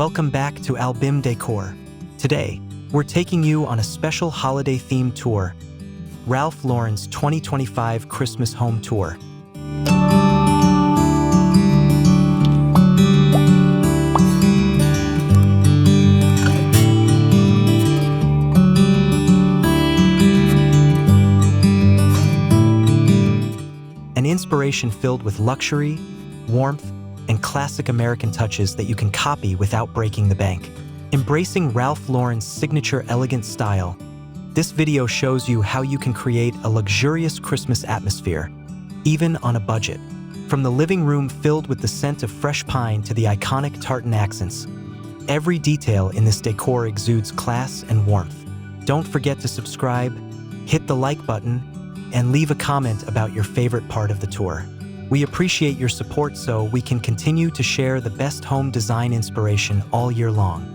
Welcome back to AL-BIM Decor. Today, we're taking you on a special holiday-themed tour, Ralph Lauren's 2025 Christmas Home Tour. An inspiration filled with luxury, warmth, and classic American touches that you can copy without breaking the bank. Embracing Ralph Lauren's signature elegant style, this video shows you how you can create a luxurious Christmas atmosphere, even on a budget. From the living room filled with the scent of fresh pine to the iconic tartan accents, every detail in this decor exudes class and warmth. Don't forget to subscribe, hit the like button, and leave a comment about your favorite part of the tour. We appreciate your support so we can continue to share the best home design inspiration all year long.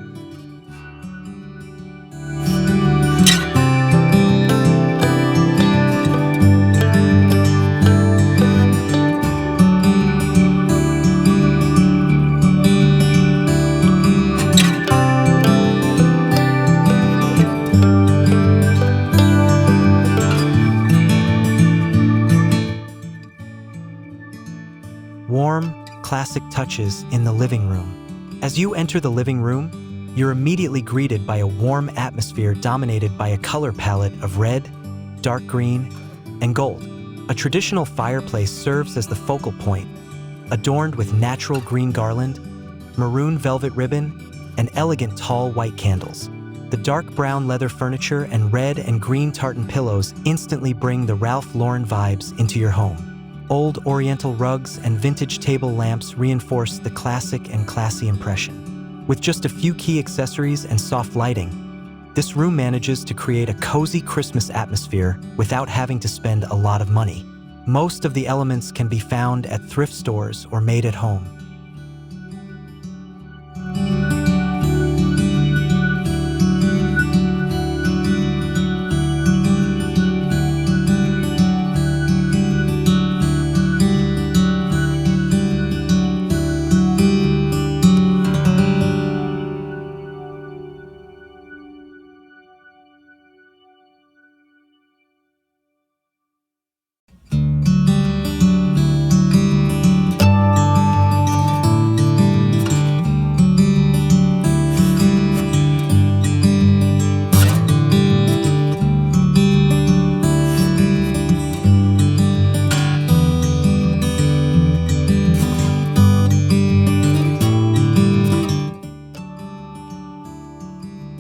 Warm, classic touches in the living room. As you enter the living room, you're immediately greeted by a warm atmosphere dominated by a color palette of red, dark green, and gold. A traditional fireplace serves as the focal point, adorned with natural green garland, maroon velvet ribbon, and elegant tall white candles. The dark brown leather furniture and red and green tartan pillows instantly bring the Ralph Lauren vibes into your home. Old oriental rugs and vintage table lamps reinforce the classic and classy impression. With just a few key accessories and soft lighting, this room manages to create a cozy Christmas atmosphere without having to spend a lot of money. Most of the elements can be found at thrift stores or made at home.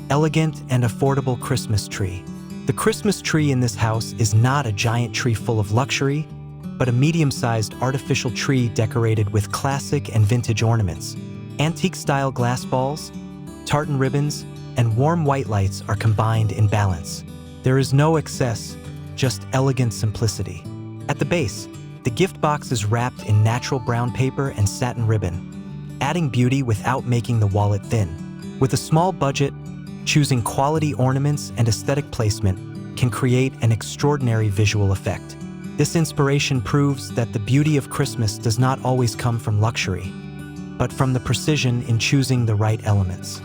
Elegant and affordable Christmas tree. The Christmas tree in this house is not a giant tree full of luxury, but a medium-sized artificial tree decorated with classic and vintage ornaments. Antique-style glass balls, tartan ribbons, and warm white lights are combined in balance. There is no excess, just elegant simplicity. At the base, the gift box is wrapped in natural brown paper and satin ribbon, adding beauty without making the wallet thin. With a small budget, choosing quality ornaments and aesthetic placement can create an extraordinary visual effect. This inspiration proves that the beauty of Christmas does not always come from luxury, but from the precision in choosing the right elements.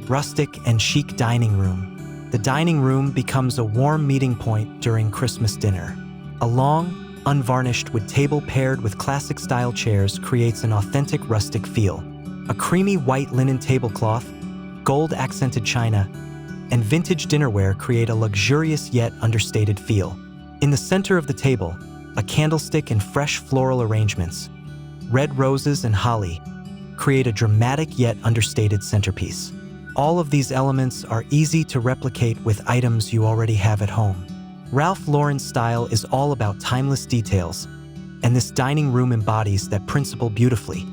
Rustic and chic dining room. The dining room becomes a warm meeting point during Christmas dinner. A long, unvarnished wood table paired with classic-style chairs creates an authentic rustic feel. A creamy white linen tablecloth, gold-accented china, and vintage dinnerware create a luxurious yet understated feel. In the center of the table, a candlestick and fresh floral arrangements, red roses and holly, create a dramatic yet understated centerpiece. All of these elements are easy to replicate with items you already have at home. Ralph Lauren's style is all about timeless details, and this dining room embodies that principle beautifully.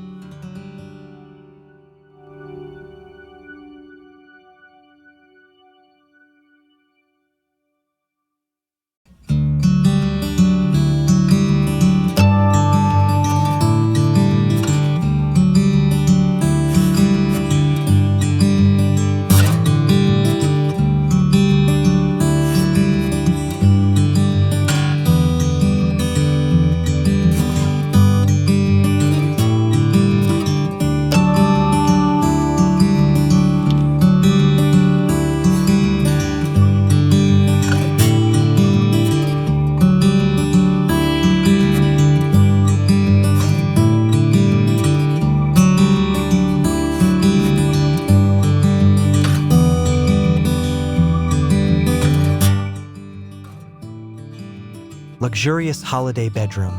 Luxurious holiday bedroom.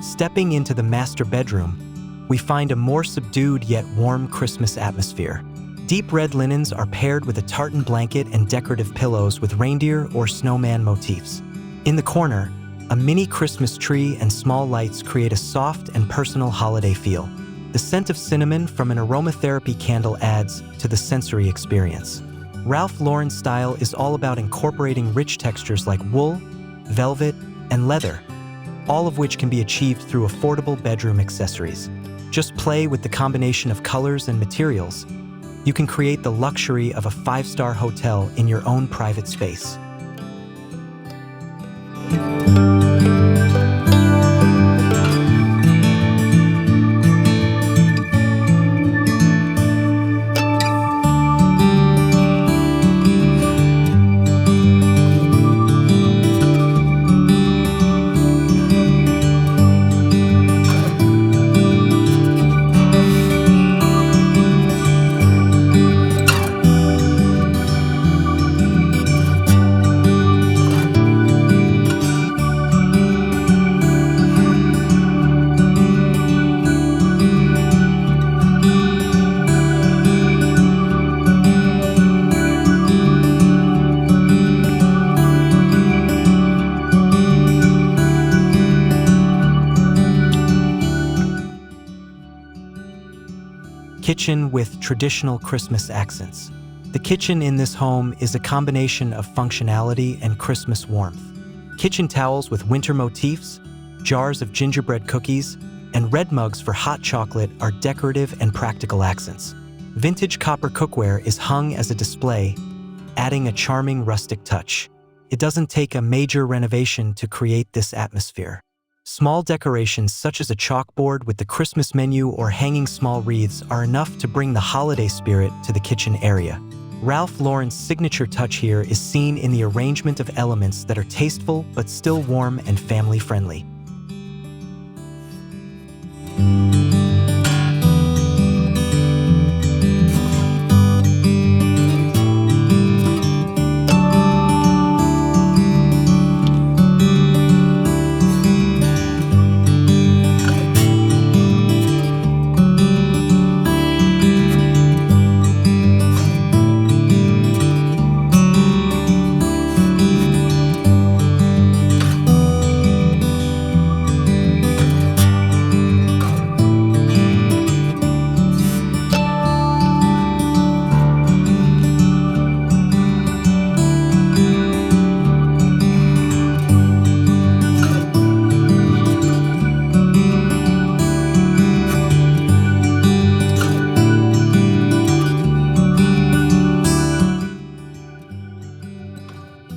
Stepping into the master bedroom, we find a more subdued yet warm Christmas atmosphere. Deep red linens are paired with a tartan blanket and decorative pillows with reindeer or snowman motifs. In the corner, a mini Christmas tree and small lights create a soft and personal holiday feel. The scent of cinnamon from an aromatherapy candle adds to the sensory experience. Ralph Lauren's style is all about incorporating rich textures like wool, velvet, and leather, all of which can be achieved through affordable bedroom accessories. Just play with the combination of colors and materials. You can create the luxury of a five-star hotel in your own private space. Kitchen with traditional Christmas accents. The kitchen in this home is a combination of functionality and Christmas warmth. Kitchen towels with winter motifs, jars of gingerbread cookies, and red mugs for hot chocolate are decorative and practical accents. Vintage copper cookware is hung as a display, adding a charming rustic touch. It doesn't take a major renovation to create this atmosphere. Small decorations such as a chalkboard with the Christmas menu or hanging small wreaths are enough to bring the holiday spirit to the kitchen area. Ralph Lauren's signature touch here is seen in the arrangement of elements that are tasteful but still warm and family-friendly.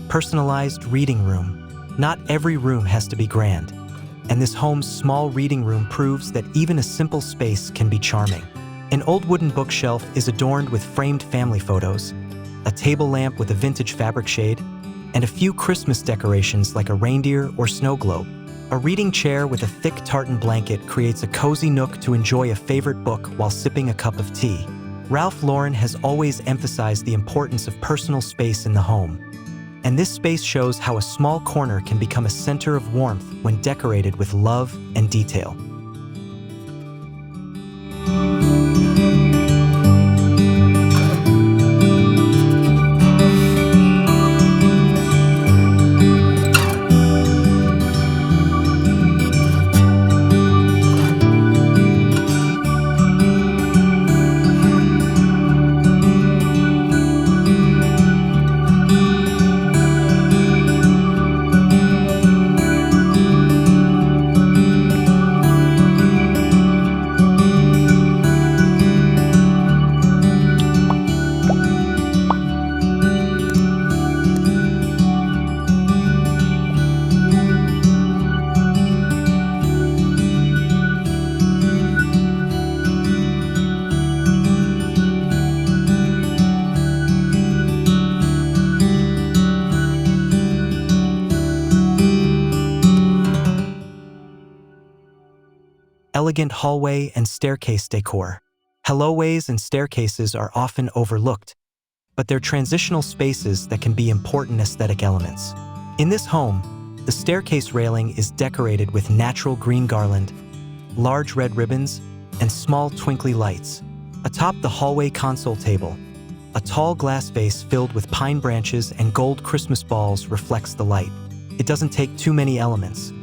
Personalized reading room. Not every room has to be grand, and this home's small reading room proves that even a simple space can be charming. An old wooden bookshelf is adorned with framed family photos, a table lamp with a vintage fabric shade, and a few Christmas decorations like a reindeer or snow globe. A reading chair with a thick tartan blanket creates a cozy nook to enjoy a favorite book while sipping a cup of tea. Ralph Lauren has always emphasized the importance of personal space in the home. And this space shows how a small corner can become a center of warmth when decorated with love and detail. Elegant hallway and staircase decor. Hallways and staircases are often overlooked, but they're transitional spaces that can be important aesthetic elements. In this home, the staircase railing is decorated with natural green garland, large red ribbons, and small twinkly lights. Atop the hallway console table, a tall glass vase filled with pine branches and gold Christmas balls reflects the light. It doesn't take too many elements.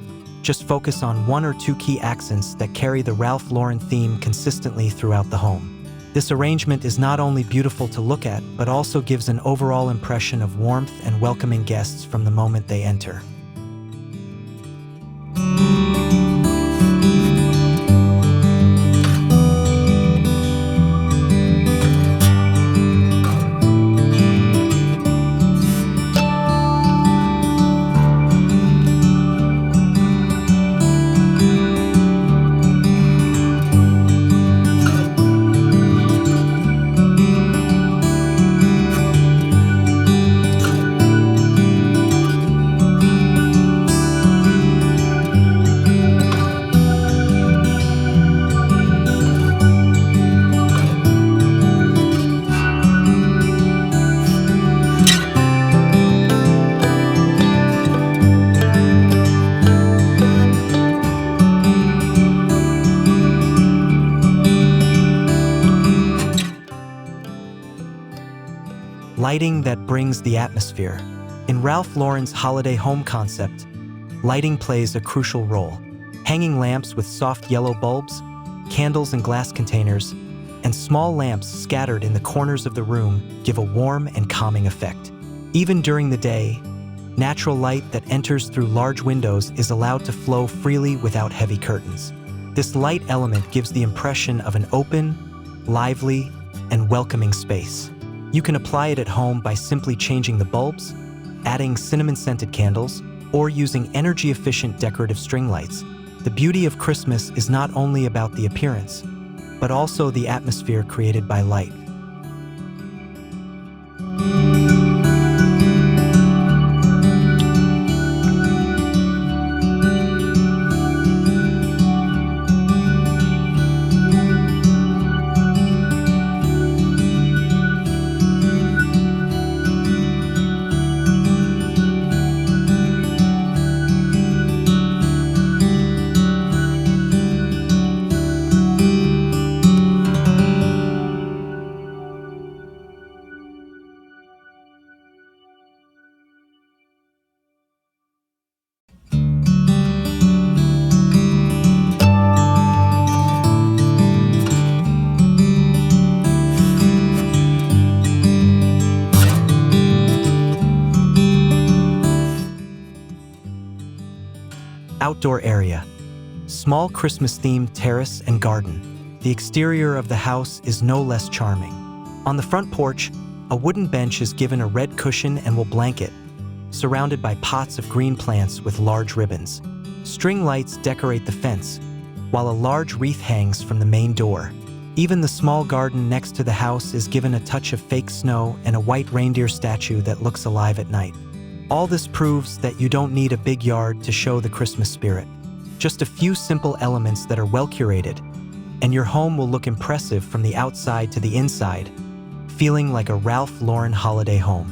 Just focus on one or two key accents that carry the Ralph Lauren theme consistently throughout the home. This arrangement is not only beautiful to look at, but also gives an overall impression of warmth and welcoming guests from the moment they enter. Lighting that brings the atmosphere. In Ralph Lauren's holiday home concept, lighting plays a crucial role. Hanging lamps with soft yellow bulbs, candles in glass containers, and small lamps scattered in the corners of the room give a warm and calming effect. Even during the day, natural light that enters through large windows is allowed to flow freely without heavy curtains. This light element gives the impression of an open, lively, and welcoming space. You can apply it at home by simply changing the bulbs, adding cinnamon-scented candles, or using energy-efficient decorative string lights. The beauty of Christmas is not only about the appearance, but also the atmosphere created by light. Outdoor area. Small Christmas-themed terrace and garden. The exterior of the house is no less charming. On the front porch, a wooden bench is given a red cushion and wool blanket, surrounded by pots of green plants with large ribbons. String lights decorate the fence, while a large wreath hangs from the main door. Even the small garden next to the house is given a touch of fake snow and a white reindeer statue that looks alive at night. All this proves that you don't need a big yard to show the Christmas spirit. Just a few simple elements that are well curated, and your home will look impressive from the outside to the inside, feeling like a Ralph Lauren holiday home.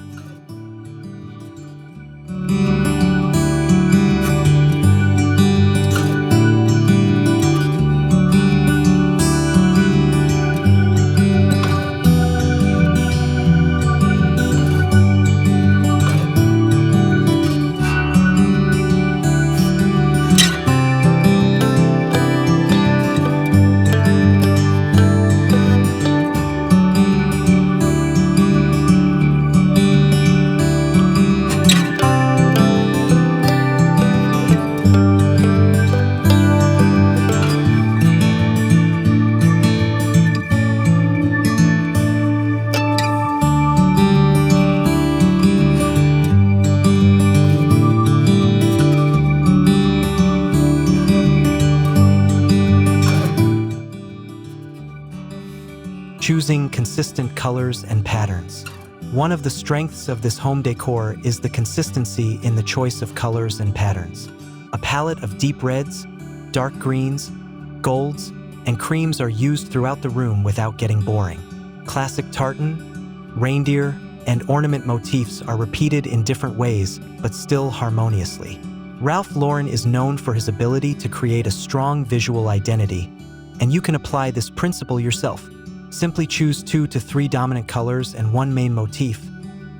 choosing consistent colors and patterns. One of the strengths of this home decor is the consistency in the choice of colors and patterns. A palette of deep reds, dark greens, golds, and creams are used throughout the room without getting boring. Classic tartan, reindeer, and ornament motifs are repeated in different ways, but still harmoniously. Ralph Lauren is known for his ability to create a strong visual identity, and you can apply this principle yourself. Simply choose 2 to 3 dominant colors and 1 main motif,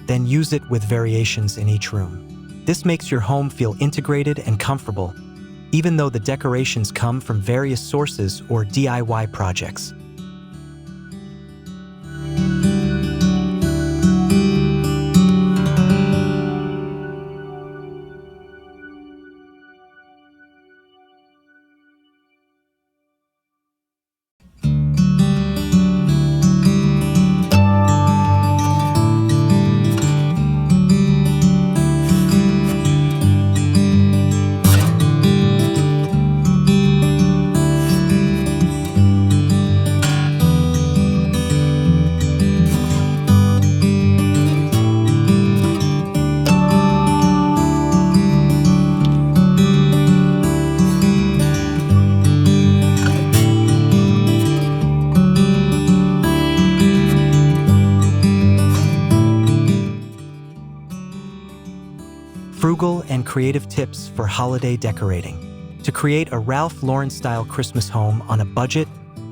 then use it with variations in each room. This makes your home feel integrated and comfortable, even though the decorations come from various sources or DIY projects. Frugal and creative tips for holiday decorating. To create a Ralph Lauren-style Christmas home on a budget,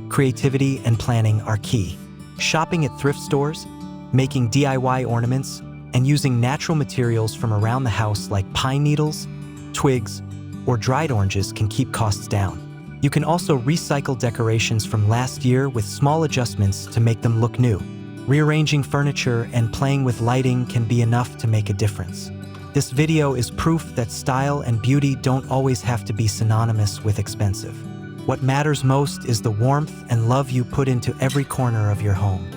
creativity and planning are key. Shopping at thrift stores, making DIY ornaments, and using natural materials from around the house like pine needles, twigs, or dried oranges can keep costs down. You can also recycle decorations from last year with small adjustments to make them look new. Rearranging furniture and playing with lighting can be enough to make a difference. This video is proof that style and beauty don't always have to be synonymous with expensive. What matters most is the warmth and love you put into every corner of your home.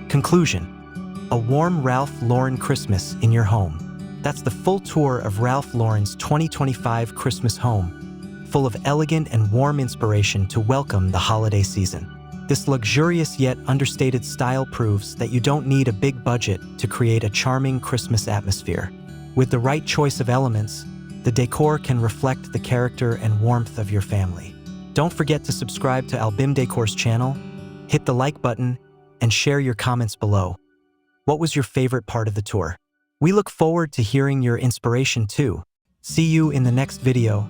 Conclusion: a warm Ralph Lauren Christmas in your home. That's the full tour of Ralph Lauren's 2025 Christmas home, full of elegant and warm inspiration to welcome the holiday season. This luxurious yet understated style proves that you don't need a big budget to create a charming Christmas atmosphere. With the right choice of elements, the decor can reflect the character and warmth of your family. Don't forget to subscribe to AL-BIM Decor's channel, hit the like button, and share your comments below. What was your favorite part of the tour? We look forward to hearing your inspiration too. See you in the next video,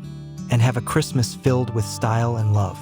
and have a Christmas filled with style and love.